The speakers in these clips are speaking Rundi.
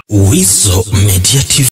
WIZZO Media TV.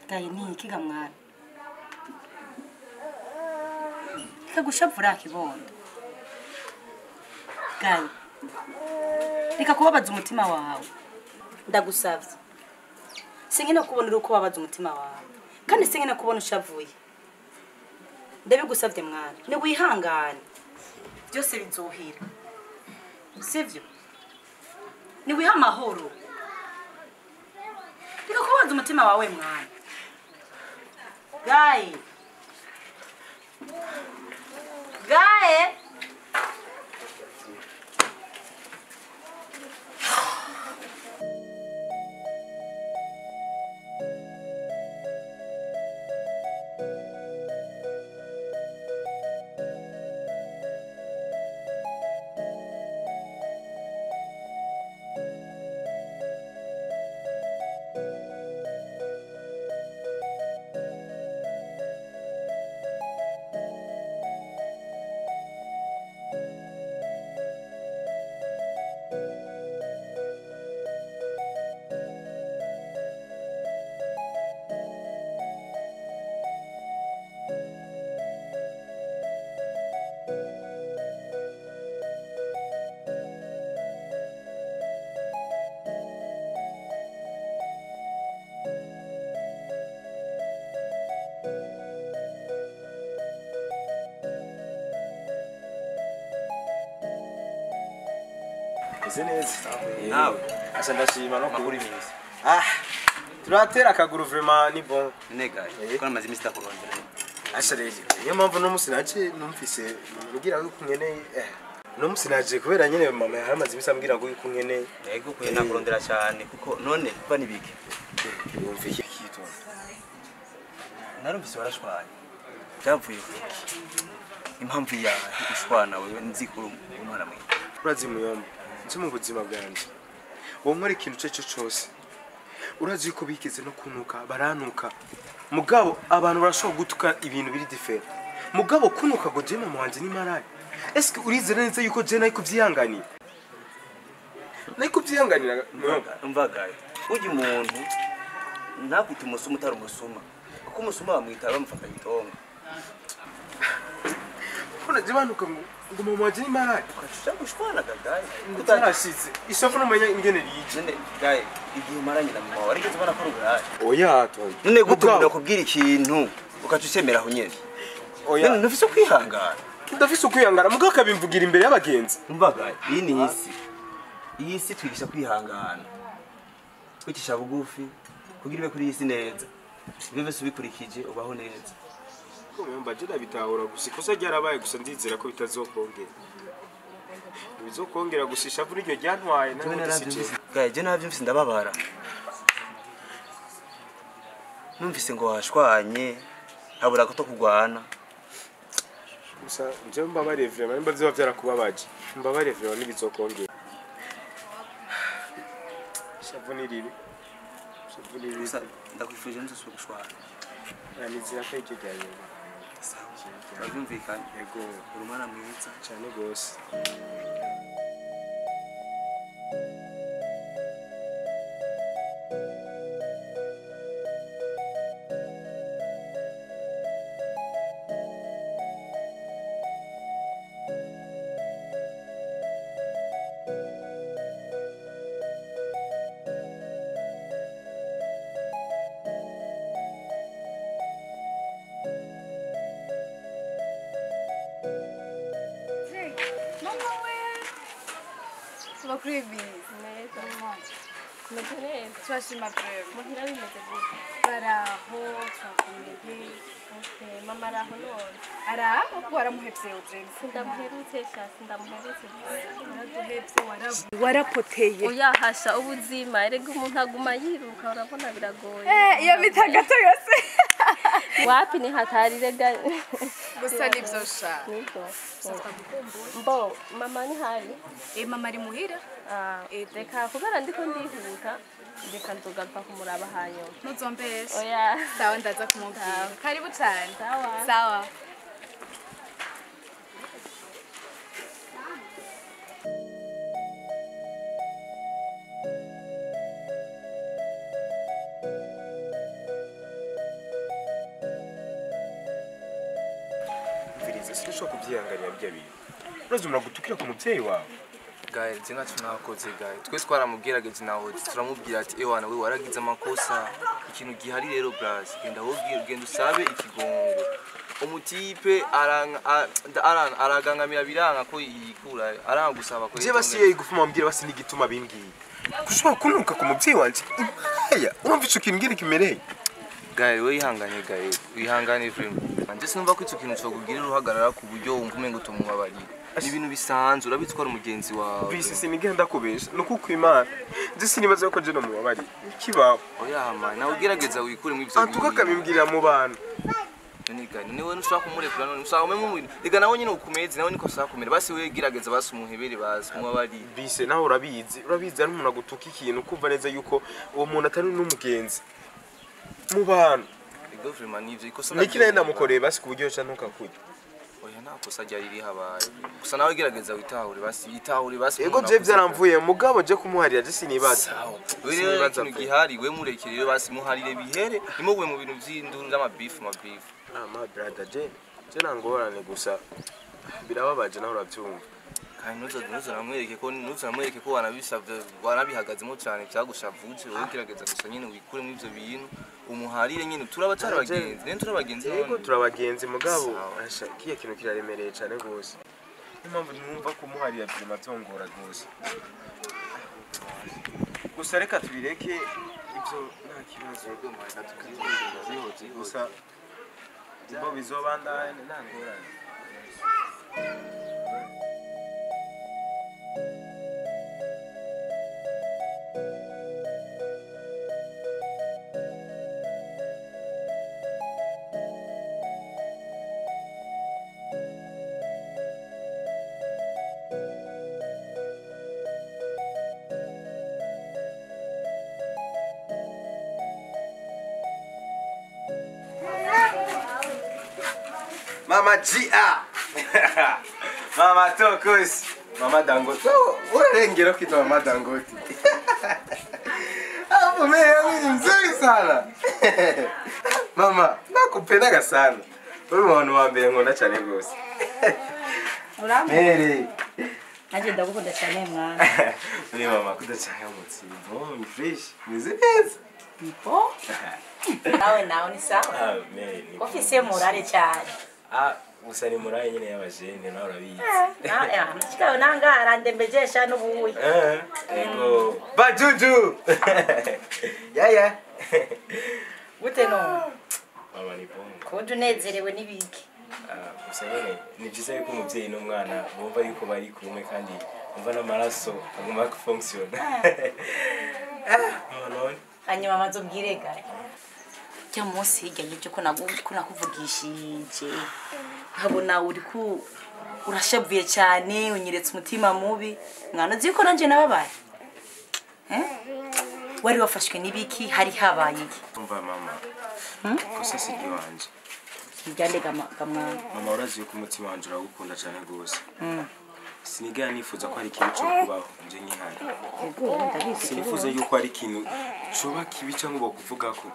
Gaini kiga mwana kagushavura kibondo Gai reka kubabaza umutima wawe ndagusavye singene kubonera uko babaza umutima wawe kandi singene kubona ushavuye ndabigusavye mwana ni wihangane byose bizohira sivyo ni wiha amahoro reka kubabaza umutima wawe mwana Gai. Nawe asa ndashima no kugura iminsi. Turatera akaguru vraiment ni bon. Nega, ko namaze iminsi takurondera. Asha rero. Niyo mpamvu no musi naje numfise ngira ko nkeneye no musi naje kubera nyene mama yaramaze iminsi ambwira ko nkeneye. Yego ko nakurondera cyane kuko none kuba nibike. Yumvike kitu. Narumvise warashwanye. Byavuye kuki? Impamvu ya ushwana wewe nzikuru umwana mwe. Urazi muyomba. Nje mu buzima bwanje. Wo nkora ikintu cyo cyose. Urazi ko bikize no kunuka baranuka. Mugabo abantu barashobora gutuka ibintu biri different. Mugabo kunuka go jema muhanje ni marayi. Eske urizera neza yuko je nayi kuvyihanganira? Nayi kuvyihanganira Umvagaye. Uji umuntu nakwita umusuma utari umusuma. Kuko umusuma bamwita bamufata gitonga. Kuna jibanuka ngo mama waje ni marayi. Ukacuca gushwana gagaye. Utarashitse. Ishafu numenya ingene rije. None gaye igihe maranye na mama warigeze ubona ko rugaraje. Oya to. None gutubira kubwira ikintu ukacucemera aho nyene. Oya. None nufise kwihangana. Ndafise ukwihangana muga kabimvugira imbere y'abagenzi. Umvaga iyi ni isi. Iyi si twigisha kwihangana. Kwicisha bugufi kugira ibe kuri isi neza. Bibe subikurikije ubaho neza. Kumemba je ndabitahura gusa ikosa ryarabaye gusa ndizera ko bitazokongera. Bizokongera gusisha vuri ryo ryantwaye gaye je navyumvise ndababara. Numvise ngo washwanye habura ko to kugwana gusa nje mbabare vraiment nimba ziba byarakubabaje mbabare vraiment nibizokongera shavunirire gusa ndakwifuje nzo gushwana nizira ko icyo cyane bavyumvikanye yego urumana mwiza cyane gose Turashima prema muhira bimeze gute baraho twakomeye mama araho none araho waramuhevye uje Sindamuherutse shasi ndamuherutse waraduhevye warapoteye uyahasha ubuzima erega umuntu aguma yiruka urabona biragoye iyo mitagato yose wapi ni hatari rega gusa nivyo sha niko mbo mama ni hari mama ari muhira reka kubera ndiko ndihuta reka nzogaruka kumuraba hanyuma ntuzombeshe oya sawa ndaza kumubwira karibu cyane sawa sawa Viriza sinshobora kubyihanganira bya bintu urazumura gutukira ku mubyeyi wawe gaye nzi nkacu nakoze gaye twese twaramubwirageje naho turamubwira ati ewana we waragize amakosa ikintu gihari rero brass genda wobwira genda usabe ikigongo umutipe aragangamira biranga ko yikura aranga gusaba ko je basiye gufuma mbwira basi n'igituma bimbwiye kushobora kunuka ku mubyeyi wanje impaya urumva ico kintu ngire kimereye gaye we ihanganye gaye wihangane vraiment anje sinumva ko ico kintu cyo kugira uruhagarara ku buryo wumva umengo tumubabari ibintu bisanzwe urabitwara umugenzi wawe bisi sinigenda kubesha nuko kwimana nje sinibaza ko je no mubabari kibaho oya hama nawe ugerageza wikure mu ivyo atuka kabimbwira mu bantu niga niwe nushaka kumurekura none usanga umwe niga nawe nyine ukumeze nawe niko usaka kumera basi we gerageza basi umuhebere basi kumubabari bise nawe urabizi ari umuntu agutuka ikintu kumva neza yuko uwo muntu atari n'umugenzi mu bantu ego vraiment nivyo ikosa nikirenda mukoreye basi ku buryo cyo ntukakurya oya nakosa ryari rihabaye gusa nawe gerageza witahure basi ego je byaramvuye mugabo je kumuharira je sinibaza wewe ikintu gihari we murekere basi muharire bihere nimugwe mu bintu by'induru n'amabifu my brother je nangorane gusa birababaje naho urabyumva kandi nuzaramwereke ko wanabihagazemo cyane cyagushavuje wowe gerageza gusa nyine wikure mu ivyo bintu umuharire nyine turabacara abagenzi nene turabagenzi yego turabagenzi mugabo asha kiya kintu kiraremereye cyane gose impamvu numva kumuharira prima tongora gose gusa reka tubireke ibyo nta kibazo rwo mwaka tukagenda gusa bo bizobandanye ntangorane Mama Gia Mama Tokos Mama Dangote urengera kwitwa Mama Dangote hapo mimi ni mzuri sana Mama nakupendaga sana wewe mwana wa mbere nkunda cyane gose Mary Naje ndagukunda cyane mwana Ni mama kudacyaya mutsi ni fresh nize neza Nipo nawe ni sawa Mary ofisi murare cyane gusa ni murayi nyine y'abajene nawe urabizi kikawe nangara ndembejesha n'ubuyi ego bajuju yaya gute no mama ni bongo kundi unezerewe n'ibiki gusa nyine ni byiza yuko umubyeyi n'umwana bumva yuko bari kumwe kandi bumva n'amaraso aguma kufunctiona hanyuma amaze ubwire gare Jya munsi hirya y'ibyo ko nakuvugishije. Nkabona uri ku urashavuye cyane unyeretse umutima mubi. Mwana uzi ko nanje nababaye. Wari wafashwe n'ibiki hari habaye iki? Umva mama. Kosa si wanje. Igande gamwa. Mama urazi yuko umutima wanje uragukunda cyane gose. Sinigera nifuza ko hari ikintu cyo kubaho nje nkihari. Yego ndabizi. Sinifuza yuko hari ikintu coba kibi cyangwa bakuvuga ko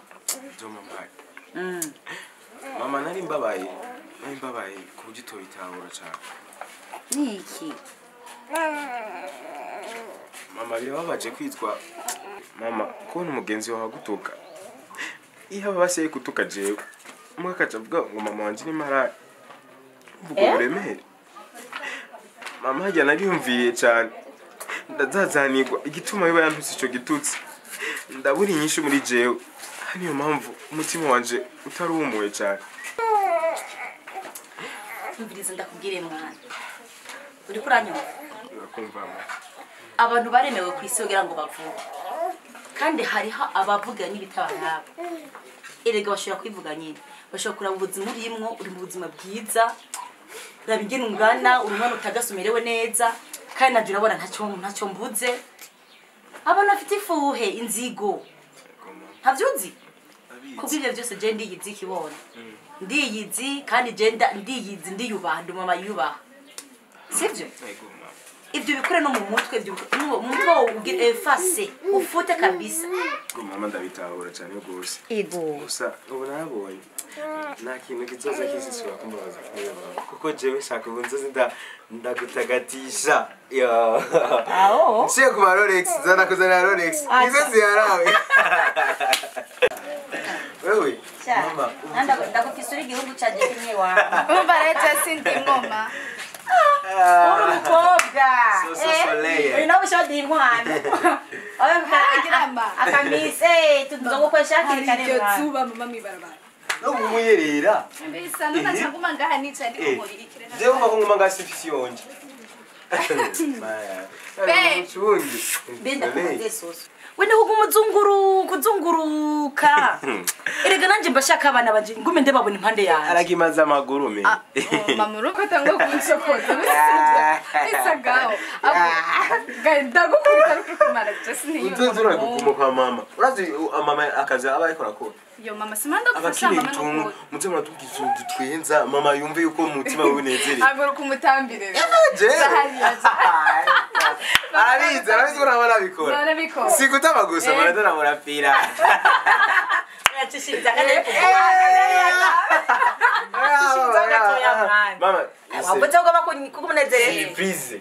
byo mama. Mama nari mbabaye ku buryo utobitahura cyane. Niki? Mama birababaje kwitwa mama kubona umugenzi wawe gutuka. Iyo babaseye kutuka jewe mwakaca avuga ngo mama wanje ni maraya. Mvuga buremere. Mama hajya nariyumviye cyane. Ndazazanirwa igituma biba yantutse ico gitutsi. Ndabura inyinshi muri jewe. Niyo mpamvu umutima wanje utarumuye cyane. Umviriza ndakubwire mwana. Uri kuranyuma? Urakumva mama. Abantu baremewe ku isi kugira ngo bavuge. Kandi hariho abavuga n'ibitabaraba. Erega bashobora kwivuga nyine. Bashobora kuraba ubuzima urimwo, uri mu buzima bwiza. Urabigena ungana, urumwana utagasumerewe neza. Kandi naje urabona ntacyo mbuze. Abantu bafite ifuhe inzigo. Ntavyuzi? Kubw'ivyo byose je ndiyizi ikibona. Ndiyizi kandi je ndiyizi ndiyubaha mama yubaha. Sivyo? Ibyo bikore no mu mutwe ibyo mu mutwe ugifase ufute kabisa. Mama ndabitahura cyane gose. Ego. Gusa ubu narabonye. Nta kintu kizoza kisisura kumbaza kureba. Kuko jewe shaka ubunzozi ndagutagatisha. Yo. Aho. Nsiye ku Rolex, zana kuzana Rolex. Izo ziyarawe. Wewe. Mama. Ndagufisura igihugu cya Jekimwe wawe. Umva reta sindi ngoma. Umukobwa. Soleil. Ino bishodi inkwano. Akamise tuzo ko shakiri kare mwana. Tuba mama mibarabara. No mumuyerera. Mbisa nuna changuma ngaha nica ndi kumuri ikire. Je umva ko nguma ngasifisiyonje. Maya. Be. Benda kuze soso. Wende kuzunguruka. Erega nanje mbashaka abana baje ngume ndebabona impande yaje. Aragimaza amaguru me. Mama uruko tango kunsokota. Bisagaho. Genda gukubita rukumara just ni. Uzuzura gukumuka mama. Urazi mama akaza aba ariko rakora. Yo mama simanda gufasha mama no. Mutima tukizundu twenza mama yumve yuko mutima winezere. Agora kumutambire. Je. Arabizi ko nabona bikora. Barabikora. Sikutama gusa baradona murapira. Yacishiriza kane. Mama. Wabutse ko kumunezereza. Surprise.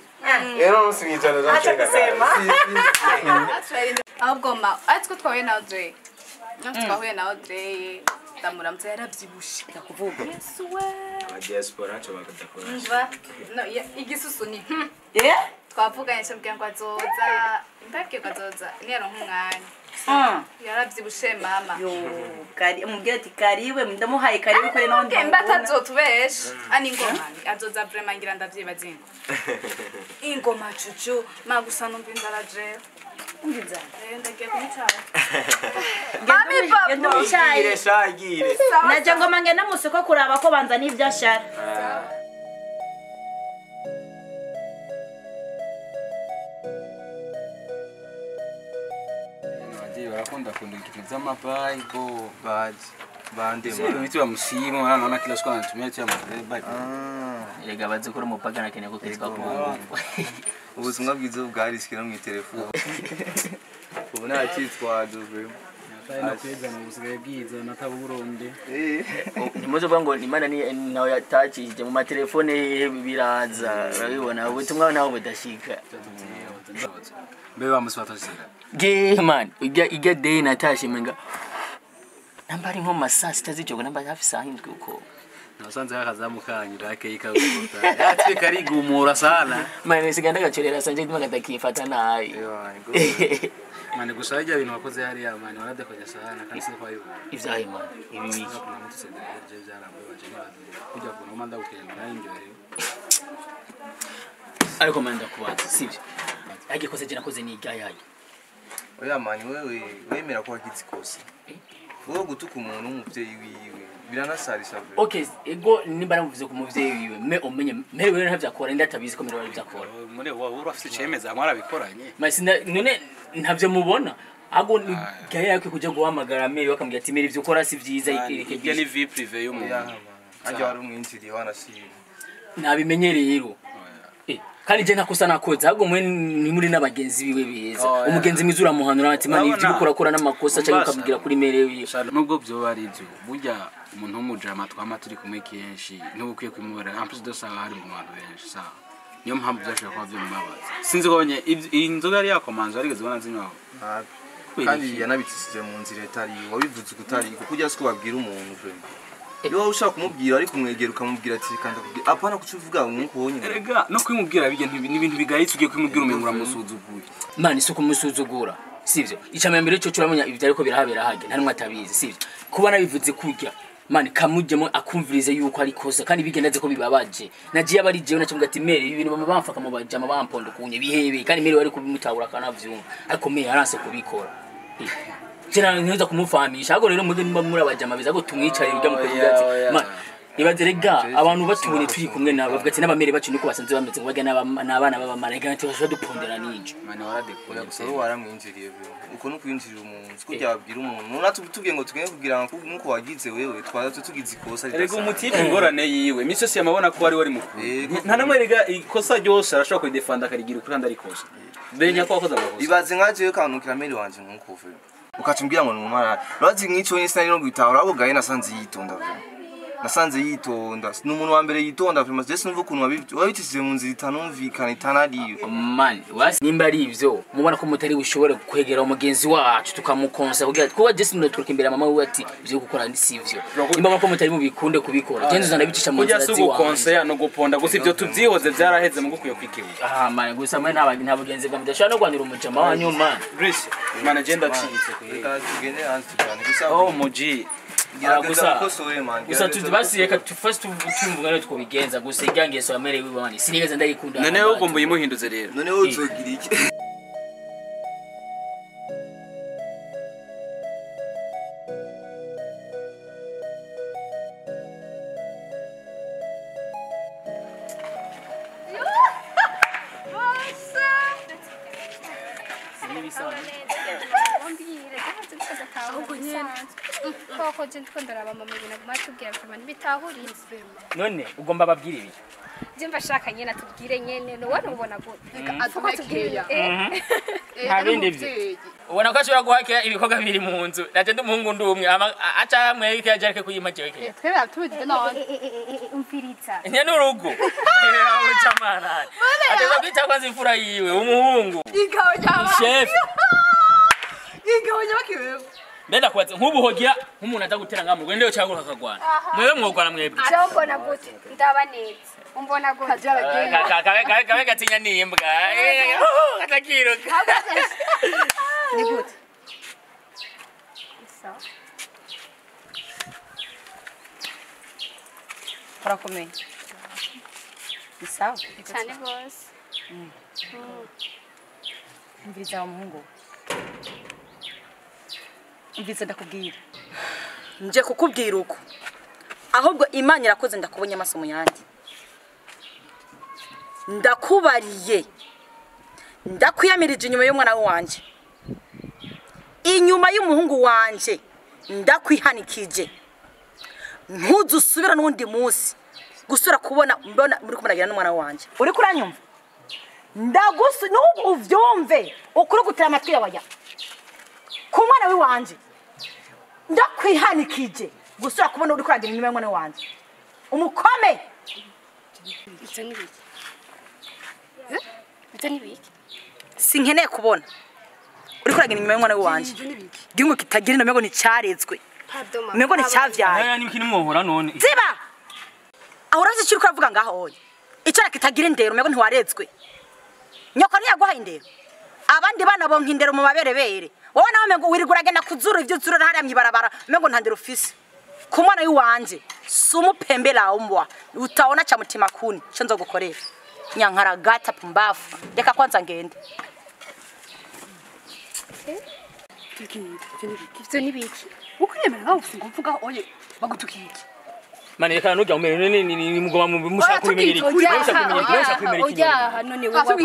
Ero musingijana za Acha kusema. Ahubwo ma atiko twawe na Audrey. Twahuye na Audrey. Ndamuramutse yarabyibushe. Ndakuvuga. Yesu we. Diaspora cyo bakadakora. Mva. No igisusu ni. Twavuganye cyo bwangu azoza. Mbabwiye ko azoza. Ni yaro nk'umwanya. Yarabyibushe mama. Yo, kari umubwira ati kariwe ndamuhaye kariwe kure nawe ndabona. Mbata azotubesha. Ani ngoma azoza vraiment ngira ndavyibazinga. Ingoma cucu magusa numva inzara je. Umviza. Ndagiye kumutara. Mami papa. Gire shagire. Naje ngoma ngenda musoko kuraba ko banza n'ivyashara. Barakunda ikintu z'amabayi go bande miti bamushima naona kila siku anatumia cha mabayi erega bazi ko umupaga nakeneye ko kitwa ko ubuzima bwiza bwarisikira mu telefone ubu nta cyitwa duve na kweza mu busigaye bwiza nataburonde nimozo bango imana ni nawe yatachije mu matelefone biraza urabibona ubutumwa nawe budashika mbe bamusfatashira ge man ijya day natashe menga nambari nko masasi tazijoga nambari hafi saa 7 uko nasanze yakazamukanyira akeyika gukota yatwe karigumura sana mane siganda gacorera sanje ndima gatakifata nayi mane gusajya ibintu wakoze hari ya mane waradekonya sana kandi siko ayo ivyaye man ibi biki kuna mtu sedeje byarambabaje kujya kuna manda ukenda nayinjye ariko manda kubaza sivyo agikoze je nakoze ni igyayaye oya mani wewe wemera ko wagitse kose wowe gutuka umuntu w'umuvyeyi wiwe biranasarisha vyo. Okay, ego nimba namuvuze ku muvyeyi wiwe me umenye merewe ntavyakora ndatabizi ko merewe vyakora. Muri wowe urafite cemeza mwarabikoranye. Masina none ntavyo mubona. Ago ni gaye yake kuja guhamagara mere bakamubwira ati mere ivyo ukora si vyiza ikireke Ibyo ni vie privée y'umuntu. Ajya wari umwinjiriye wanashira. nabimenye rero. Kandi je nakosa nakoze ahubwo mwe ni muri nabagenzi biwe beza. Umugenzi mwiza uramuhanura ati mani ivyo ukora n'amakosa cyangwa ukabwira kuri mere wiwe. Nubwo byo bari byo burya umuntu w'umujama twama turi kumwe kenshi ntubukwiye kwimubera en plus de ça hari mu bantu benshi sa niyo mpamvu byashaka kuba byo mubabaza sinzi konye inzoga yari yakomanze arigeze bana zinywaho Kandi yanabitishije mu nzira etari wabivuze kutari kujya siko babwira umuntu je. Yo ushaka kumubwira ari kumwegera ukamubwira ati kanda kubwira apana kucuvuga nkuko wonyine. Erega no kwimubwira bige n'ibintu bigayitse ugiye kwimubwira umenga uramusuzuguye. Mani suko musuzugura. Sivyo. Icamembere cyo curamenya ivyo ariko birahabera hage nta numwe atabizi sivyo. Kuba nabivuze kurya mani kamujemo akumvirize yuko ari kosa kandi bigendaze ko bibabaje. Nagiye abari jewe nacyumva ati mere ibintu bamufaka mu bajama bampondo kunye bihebe kandi mere wari kubimutahura kana vyumva ariko mere aranse kubikora. Jena neza kumufahamisha ago rero muge nimba muri abajama biza go tumwicare ujya mu kuvuga ati man ibaze rega abantu batubone turi kumwe nabo bavuga ati n'abamere bacu niko basanze bameze ngo bagana n'abana b'abamarega ati bashobora dupondera n'injo Mane waradekora gusa ro waramwinjiriye byo. Uko no kwinjirira umuntu kujya babwira umuntu natubwiye ngo tugende kugira ngo nkuko wagize wewe twaza tugize ikosa rida. Erega umutipe ingorane yiwe miso si amabona ko ari mukuru. Nta namwe rega ikosa ryose arashobora kudefanda karigira kuri andi arikosa. Benya ko akoza amakosa. Ibaze nkaje kanukira meri wanje nkuko vuba. Ukatumbwira ngo numara bazi nk'ico nyine sinari no gwitahura abo gaye nasanze yitonda vuba. Nasanze yitonda n'umuntu wa mbere yitonda vuba je sinumva ukuntu wabitishije mu nzira itanumvikana itanariyo. Man wasi nimba ari ivyo mubona ko mutari ushobore kwegera umugenzi wacu tukamukonsa kugira kuba je sinaturuka imbere mama we ati byo gukora ndi sivyo. Nimba ko mutari mubikunde kubikora genzo zanabicisha mu nzira ziwa. Kujya sugukonsa no guponda gusa ivyo tuvyihoze byaraheze mu gukuye kwikebuka. Man gusa mwe ntabagenzi bwa mudashaka no kwanira umujama wanyu man. Grace man agenda citse Reka tugende hanze tukane gusa. Oh muji gusa tuzibasi reka first tumvuga rero twobigenza gusa iryangeso yamere wibani sinigeze ndayikunda. None ugomba yimuhinduze rero. None uzogira iki? Koko je ndikondora mama ibintu gumatubwira vyama ntibitahurize. None ugomba babwira ibi. Je mbashaka nyene atubwire nyene no wana ubona gute. Atumekeya. Nta bindi byo. Ubona ko ashobora guhakira ibikoga biri mu nzu. Naje ndumuhungu ndumwe aca hamwe ikaje areke kuyimaje. Twebwe tubigize none. Umfiriza. Nye n'urugo. Aho chamara. Ateza kwita kwanza imfura yiwe umuhungu. Ikawo nyama. Chef. Ikawo nyama kiwe. Benda kwaza nkubu hogira nk'umuntu atagutera ngamurwe ndeyo cyangwa akagwana. Mwewe mwogwana mwebwe. Cyo mbona gute ndaba neza. Umbona gute Kajara Kawe gatinya nimbwa. Katakiruka. ni gute. Sawa. Parakomeye. Sawa. cyane bose. Mviriza wa muhungu. Mviriza ndakubwira. Nje kukubwira uko. Ahubwo Imana irakoze ndakubonye amaso mu yandi. Ndakubariye. Ndakwiyamirije inyuma y'umwana wanje. Inyuma y'umuhungu wanje. Ndakwihanikije. Ntuzusubira n'undi munsi. Gusura kubona mbona muri kumuragira n'umwana wanje. Uri kuranyumva? Ndagusu n'ubu uvyumve. Ukuri gutera amatwi yabaya. Ku mwana we wanje. Ndakwihanikije. Gusura kubona uri kurangira inyuma y'umwana wanje. Umukome. Icyo ni biki? Icyo ni biki? Sinkeneye kubona. Uri kurangira inyuma y'umwana we wanje. Gingo kitagira no mego ni cyarezwe. Mego ni cyavyaye. Aya nimiki nimwohora none. Ziba. Ahuraze kiri kuravuga ngaho oye. Icyo kitagira indero mego ntiwarezwe. Nyoko ntiyaguha indero. Abandi bana bonka indero mu maberebere. Wowe nawe mego wirigura agenda kuzura ivyo zura hariya myibarabara mego ntandero ufise. Ku mwana wanje sumupembela umbwa utaona cha mutima kuni cyo nzo gukorera. Nyankara gata pumbafu. Reka kwanza ngende. Ivyo ni biki? ukwiyemera nkaho ufite uvuga oye bagutukiye mani reka nujya umere ni mugoma mushaka kubimenyera oya none wowe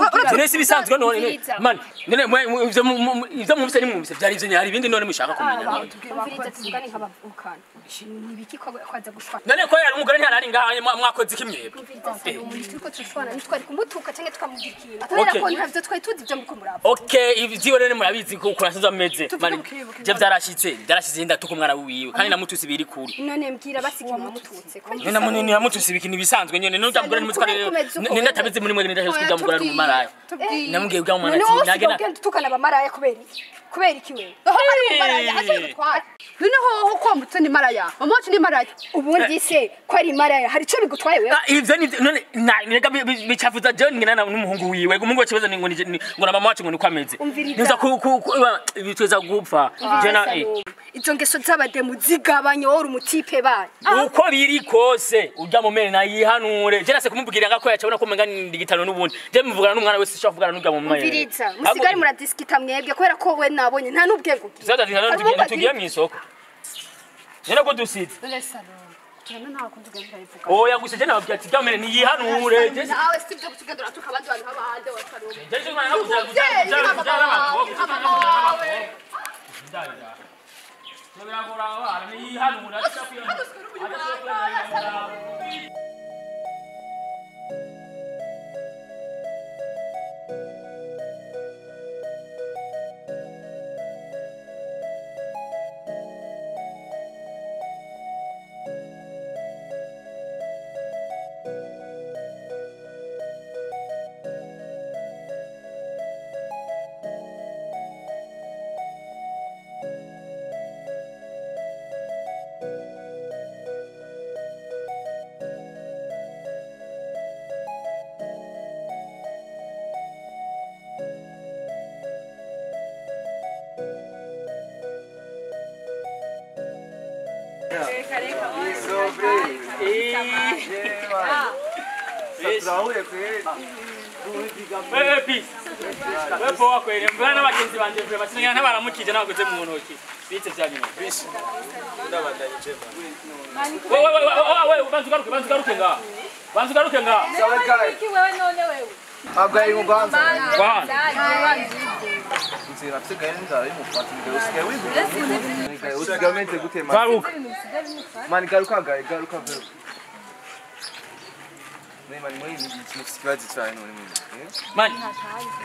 wakoze none si bisanzwe none mani none ivyo mumvise ni mumvise byari ivyo hari ibindi none mushaka kumenya umviriza tuvugane nk'abavukana nibiki ko kwaza gushwana none ko yari umugore ntari ngaha mwakoze kimwebwe turiko turashwana ntitwari kumutuka canke tukamugikira atabera ko ntavyo twari tuzi ivyo muko muraba okay ivyo rero murabizi ko kurasanze ameze mani je byarashitse ndatuka umwana wiwe kandi namutuse biri kuri none mbwira basigira mututse none munini yamutuse ibiki bisanzwe nyene nujya mugore nimutse rero nenda tabize muri mwe nenda kujya mugore mu maraya namubwiye bwa mwana ati nagena none tukana abamaraya kubera iki wewe aho ari mu maraya aje gutwara none ho ko mutse ni maraya mama wacu ni maraya ubundi se ko ari maraya hari ico bigutwaye wewe ivyo ni none nega bicafuza John ngena n'umuhungu wiwe umuhungu wacu ngo na mama wacu ngo niko ameze nza bitweza gupfa jena izo ngeso z'abademu zigabanye wori umutipe baye uko biri kose urya mu mene nayihanure je nase kumubwira ngako yacabona ko menga ndigitano n'ubundi je muvugana n'umwana wese shaka kuvugana n'urya mu mene mviriza musigari muradiskita mwebwe kubera ko we nabonye nta n'ubwenge ugiye zaza tugiye mu isoko nera ko dusize oya gusa je nababwira ati rya mene niyihanure je nawe sivyo gusigadura tukabandi bantu babahande watarome je mwana nakuza biragora abana niyihanura n'abagenzi banje basinya ntabaramukije nabakoze mu ntoki bitse bya nyuma bisi ndabandanyije wewe banzugaruke nga iki wewe none wewe Agaye muganza. Kwanza. Nzira tsigaye nzara y'umufata ngero usigaye wivuga. Usigamente gute mani. Garuka. Mani garuka gaye garuka garuka. Mani muri ni kibazo cyane none mani. Mani.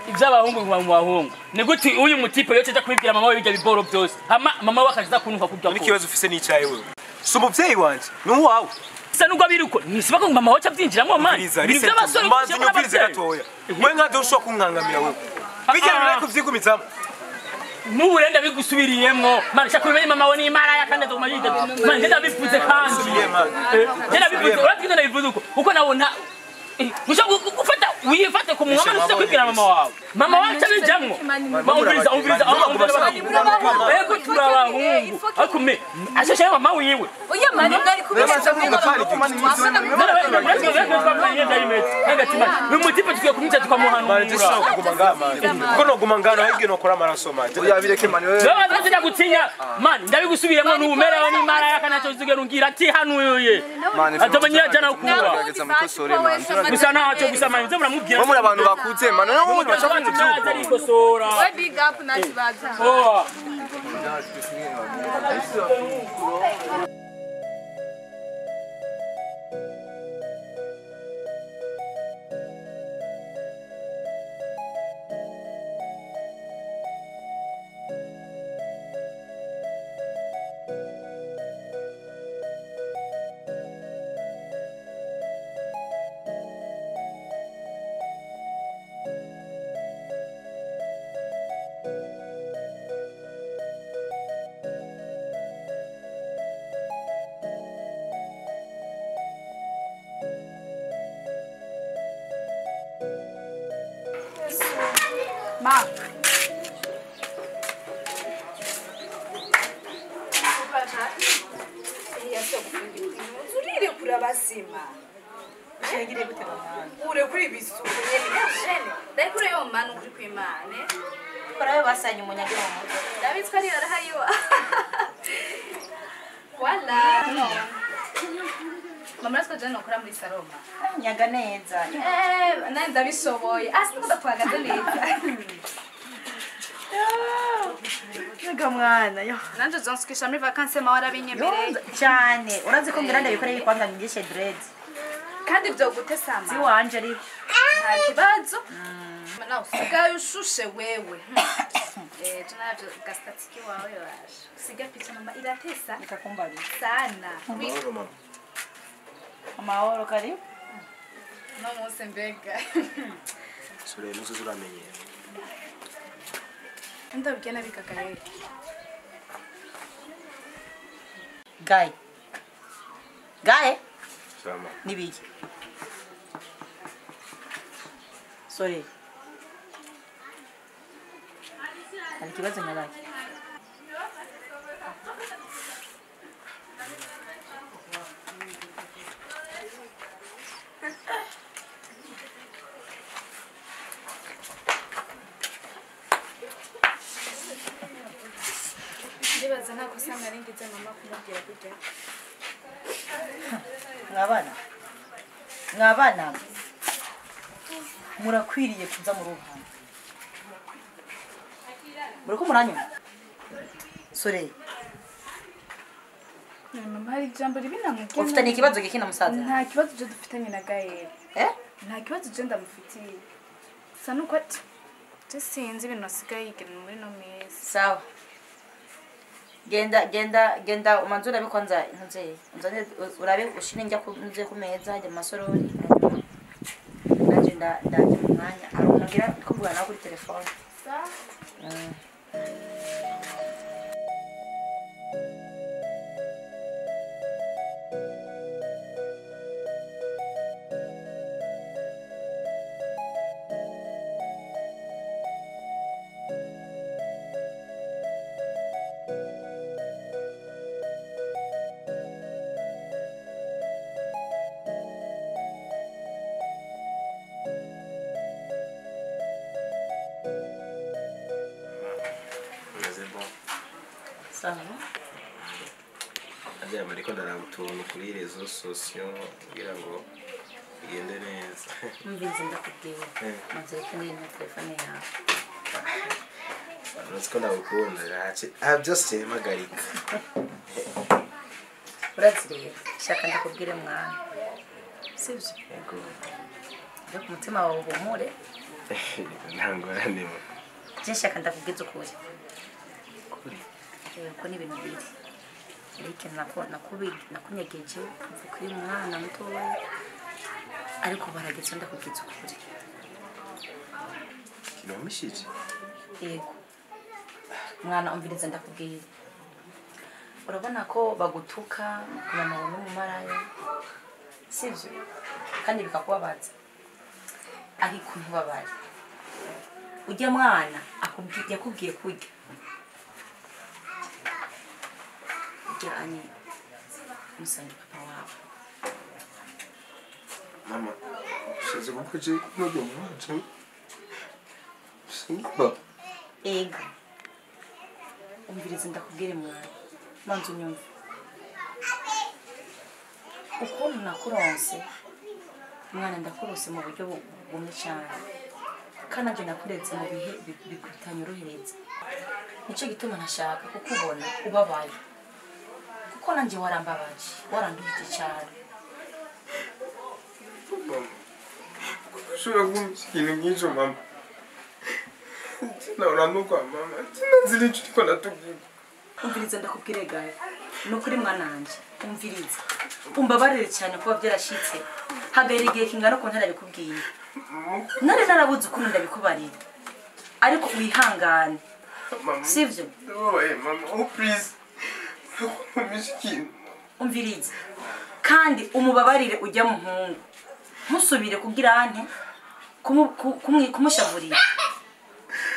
Iby'abahungu mu bahungu. Ni gute uyu mutipe yo cyaje kubibwira mama we bijya biboro byose. Mama we akaza kunumva kurya. Ni kibazo ufise n'icyaye wewe. Si umuvyeyi wanje, ni uwawe. Isa nubwo biruko nisiba ko mama wacha byinjiramo mani. Biza basore mbanze nyumvirize gatoya. We nka dosho kunkangamira wewe. Bijyana nayo kuvyigumizamo. Nuburenda bigusubiriyemwo mani shaka bimenye mama we ni imara ya kandi ndomayiga mani ndenda bifuze kandi ndenda bifuze urati ndenda bifuze uko nabona mushaka gufata wifate ku mwana usize kwibwira mama wawe mama wacha bijamwo umviriza ego turabahungu akume ashashe mama wiwe oya mani mwari kubesha n'umutipe tugiye kumwica tukamuhanura kuko noguma ngano ahige nokora amaraso manje oya bireke mani wewe ndabazira gutinya mani ndabigusubiremo n'ubumera wa n'imara yakanacho zigerungira ati hanuye atomenya jana kuwa gusa nacho gusa mani nze muramubwira bo muri abantu bakuze mani no muri bashaka kubyuka arikosora we big up nakibaza oh Ma. Urire kurabasima. shengire gute bana Ure kuri bisuku yeni yashene. dai kure yo manu kuri kwimane barabe basanye umunyage mu mutwe David kari arahariwa Voilà. Mama rasiko jana ukora muri Saloma. nyaga neza Nani ndabishoboye. Sinakunda kuhagaze neza. nyaga mwana yo Nanje zonskisha muri vacances mawara binyemereye. cyane urazi ko ngira ndabikoreye kwanga ngishe dread Kandi byo gutesama. si wanje ariko Nta kibazo. Mana usigaye ushushe wewe. Tunavyo gastatiki wawe waje. Usiga picha mama iratesa nikakumbali sana. Amahoro mama. amahoro karibu No munsi mbega. Sore nuzo uramenye. Ndabigena bikakaye. gaye Sama. nibiki sorry hari ikibazo nyabaki Ndibaza nta kosa naringize mama kumubwira kujya. mwabana murakwiriye kuza mu ruhando muriko muranywa sore Mama hari ijambo ribi namubwiye. ufitanye ikibazo gikina musaza Nta kibazo je dufitanye na Gael. Nta kibazo je ndamufitiye. Sa nuko je sinzi ibintu asigaye yigira muri no mezi. sawa genda umanze urabe ko nzanye urabe ushire njya kunze ku meza njya mu masorori nanje ndaje mu mwanya arumubwira ko bwana kuri telefone Sawa. sawa Ajya mariko ndarangutuntu kuri rezo sosiyo kugira ngo igende neza. mbizi ndakubwira maze kandi na telefone yawe Uretse ko ndagukunda race. Byose magarika. urazi rero shaka ndakubwire mwana sivyo Yego. yo ku mutima wawe uhumure Ntangorane mo. je shaka ndakubwiza ukuri ko ni ibintu biri ariko nakunyegeje kuva kuri mwana mutoya ariko baragetse ndakubwiza ukuri Kinomishije. yego mwana umviriza ndakubwira urabona ko bagutuka kumama wawe n'umumaraya sivyo kandi bikakubabaza ariko ntubabare ujya mwana yakubwiye kurya ujyanye musange papa wawe Mama, shize gukuje no gumuje. Singiba. ega umviriza ndakubwire mwana manzi unyumve ukuntu nakuronse mwana ndakurose mu buryo bumwe cyane kandi nanje nakuretse mu bihe bitanyorohereza nicyo gituma ntashaka kukubona ubabaye kuko nanje warambabaje waranduhije cyane Mama. Shura kumshikini ngisho mama. Na uranuka mama. Zili chiko natugira. umviriza ndakubwire gaye no kuri mwana wanje umviriza umbabarire cyane kuba byarashitse hagera igihe kingana ko ntarabikubwiye nari narabuze ukuntu ndabikubarira ariko wihangane sivyo Mama, oh please. Mishikini. umviriza kandi umubabarire ujya muhungu ntusubire kugira ante kumushavurira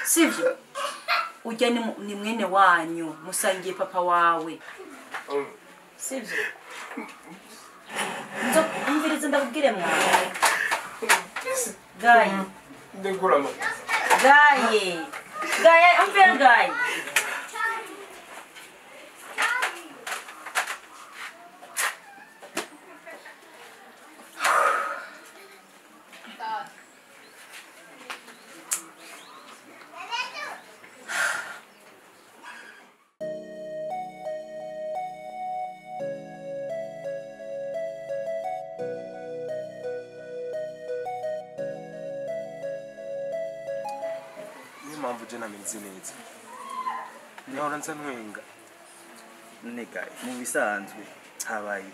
sivyo ujya ni mwene wanyu musangiye papa wawe sivyo nzo umviriza ndakubwire mwana gaye Ndekura mama. gaye umvira gaye je namenze neza naho nanza ntwenga nega mu bisanzwe habaye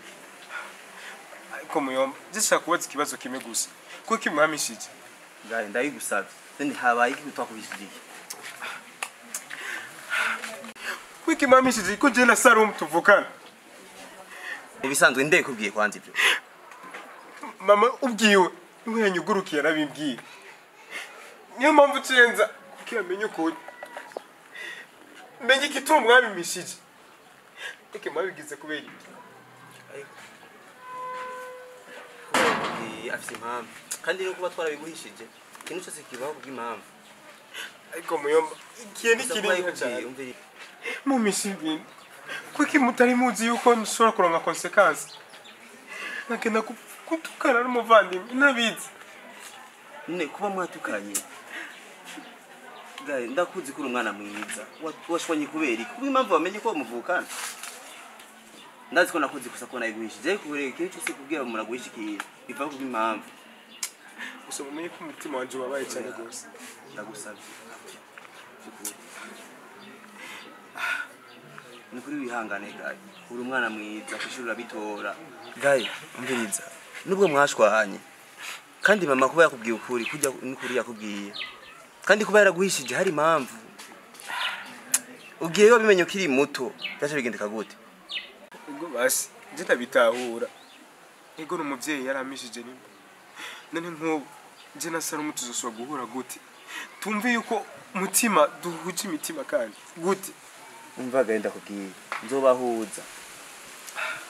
ariko muyomba zishaka kubaza ikibazo kimwe gusa kuko kimuhamishije gaye ndayigusabye ndi habaye iki twakubishije kuko kimuhamishije ko je na Salum tuvukana ibisanzwe ndekubwiye kwanza ibyo mama ubwiwe niwe yanyugurukiye arabimbwiye niyo mpamvu cenza kiramenye ukuri menye igituma mwabimishije eke mwabigize kubera iki afite impamvu kandi no kuba twarabiguhishije ikintu cyose kibaho bw'impamvu ariko muyomba ikiye n'ikiri cyane mu mishibi kuko mutari muzi yuko nshobora kuronka konsekansi nakenda kutukana n'umuvandimwe nabizi ne kuba mwatukanye gaye ndakuzi kuri umwana mwiza washwanye kubera iki kuba impamvu wamenye ko muvukana ndazi ko nakuzi gusa ko nayiguhishije ariko kubera ikintu cyose kubwira umuntu aguhishikiye biva ku impamvu gusa mumenye ko umutima wanje wabaye cyane rwose ndagusabye ni kuri wihangane gaye uri umwana mwiza kwishurira bitora gaye umviriza nubwo mwashwanye kandi mama kuba yakubwiye ukuri kujya n'ukuri yakubwiye kandi kuba yaraguhishije hari impamvu ugiye wabimenye ukiri muto byaje bigendeka gute ubwo basi je tabitahura ego n'umuvyeyi yaramishije nimba none nk'ubu je na Salum tuzosubira guhura gute tumve yuko mutima duhuje imitima kandi gute umva genda kubwiye nzobahuza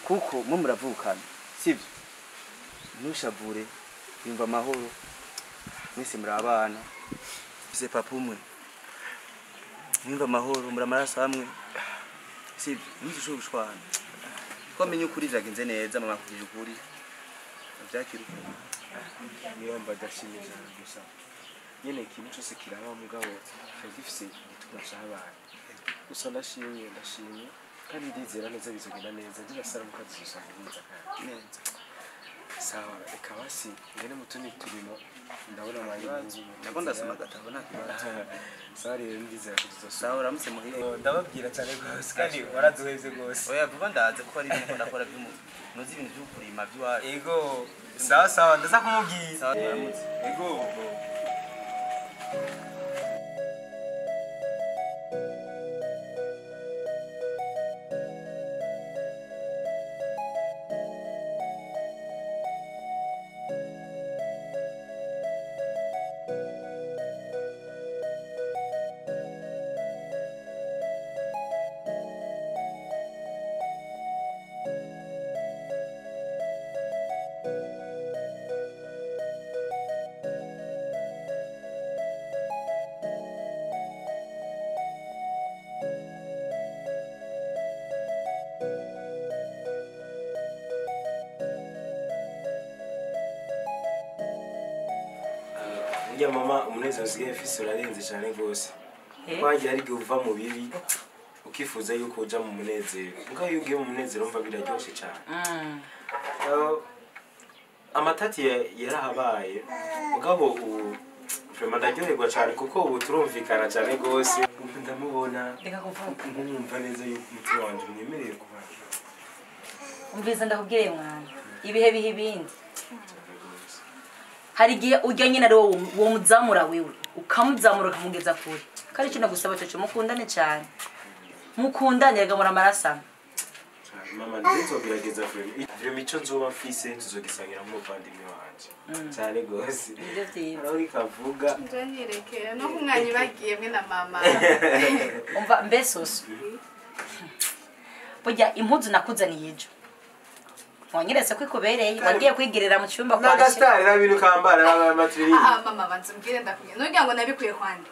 kuko mu muravukana sivyo ntushavure yumva amahoro mwese muri abana bise papa umwe yumva amahoro muri amaraso hamwe sivyo ntushobora gushwana ko amenye ukuri zagenze neza mama kuvije ukuri byakira niyo mbadashimije gusa nyene ikintu cyose kiraba mugabo gifise igituma cy'abana gusa ndashimye kandi ndizera neza bizogenda neza ngira Salum kazisanga neza kandi neza sawa reka basi ngene mutuni turimo ndabona mwanyi ndabona ndasoma gatabo nakibaza sawa rero ndizera ko tuzosa sawa uramutse muhire ndababwira cyane rwose kandi waraduheze rwose oya vuba ndaze ko ari ibintu ndakora nuzi ibintu by'ukurima by'iwacu ego sawa ndaza kumubwira sawa uramutse ego Njya mama umunezero usigaye ufise urarenze cyane rwose kwagira ari gihe uva mu bibi ukifuza yuko uja mu munezero mugabo iyo ugiye mu munezero umva biraryoshe cyane amatati yarahabaye mugabo ubu vraiment ndaryoherwa cyane kuko ubu turumvikana cyane rwose ndamubona nkumva neza yuko umutima wanje mwemereye kuba umviza ndakubwire mwana ibihe bihe ibindi hari igihe ujya nyine ari wo muzamura wewe ukamuzamura ukamugeza kure kandi icyo nagusaba cyo mukundane cyane mukundane yagamura amaraso mama nzogerageza vraiment ico nzoba mfise tuzogisangira n'umuvandimwe wanje cyane gose aho ikavuga njerekera no kumwanyi bagiye mwe na mama umva mbesoso burya impuzu nakuzaniye ejo wanyeretse ko ikubereye wagiye kwigirira mu cyumba kwa Nagastari rabintu kambara n'amatriri mama banzumbwire ndakuye nugira ngo nabikuye kwande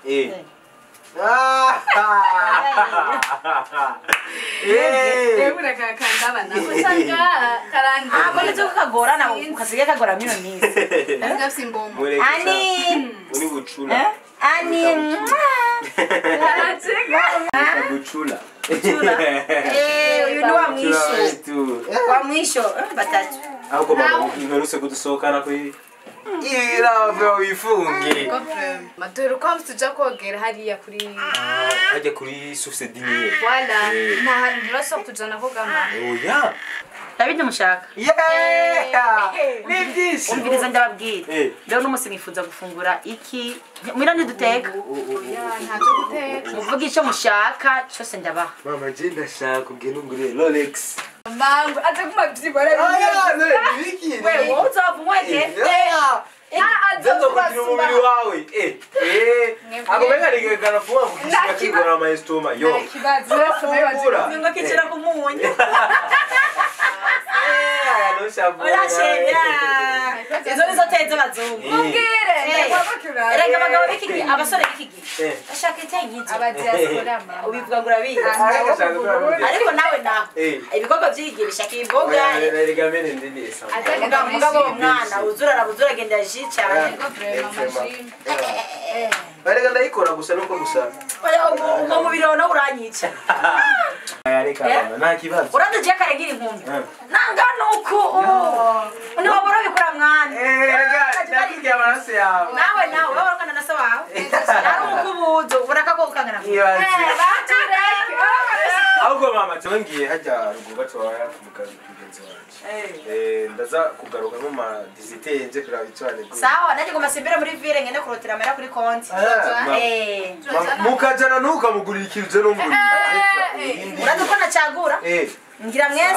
Ebura kakandabana kusanga karandi abone cyo kagorana ukasiga kagora mino nisi ngafise imbombo ani uni gucula ani gucula uyu ni wa mwisho batatu ahubwo baba ingarutse kudusohokana kuri irava wifunge Madoro kwa mtuja kogera hariya kuri hajya kuri source dinier wala nta ntibaso kutujana kogama oya David mushaka nibyishi umviriza ndababwira rero n'umunsi nifuza gufungura iki mwirande duteka ntacyo guteka muvuga icyo mushaka cyose ndabaha mama je ndashaka ugenda ungure Rolex mangu ataguma byibora biki wewe wowe uzavumweke Zazo umubiri wawe ako benga nigana fuwa kukishika kigora maestoma yo kibazo bafura ngo kicira kumunyu no shabura izo nizo teze bazungu mbwire ndakubakira erega abagabo b'ikigi abasore b'ikigi ashaka icyanyizo abadiaspora mama ubivuga ngo urabizi ariko nawe ibikorwa by'igihe bishaka imboga erega mene ndinesa mugabo umwana uzura agenda yaji cyane erega ndayikora gusa nuko gusa uwo mubiri wawe nawe uranyica yareka mama nta kibazo urandagiye akarengira inkumbi nanga nuko ntiwabura bikora mwana erega ndakigiye amaraso yawe nawe warukana na se wawe ari umukubuzo uraka ko ukangana ahubwo mama tungiye hajya ruguru gatoya mu kazi k'ingenzi wanje ndaza kugaruka mu ma visite nje kuraba icwane sawa naje ngoma simbere muri ville ngene kurotera amera kuri konti mukajana ntukamugurira ikintu je n'umugurira urazi ko nacagura ngira mwese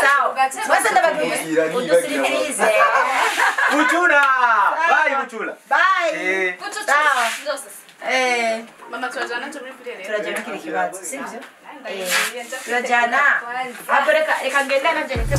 sawa mwese ndababwira udusirikirize Buchura bye Buchura bye sawa mama turajana muri ville rero turajana kiri kibazo sivyo turajana hapo reka ngenda nanje nite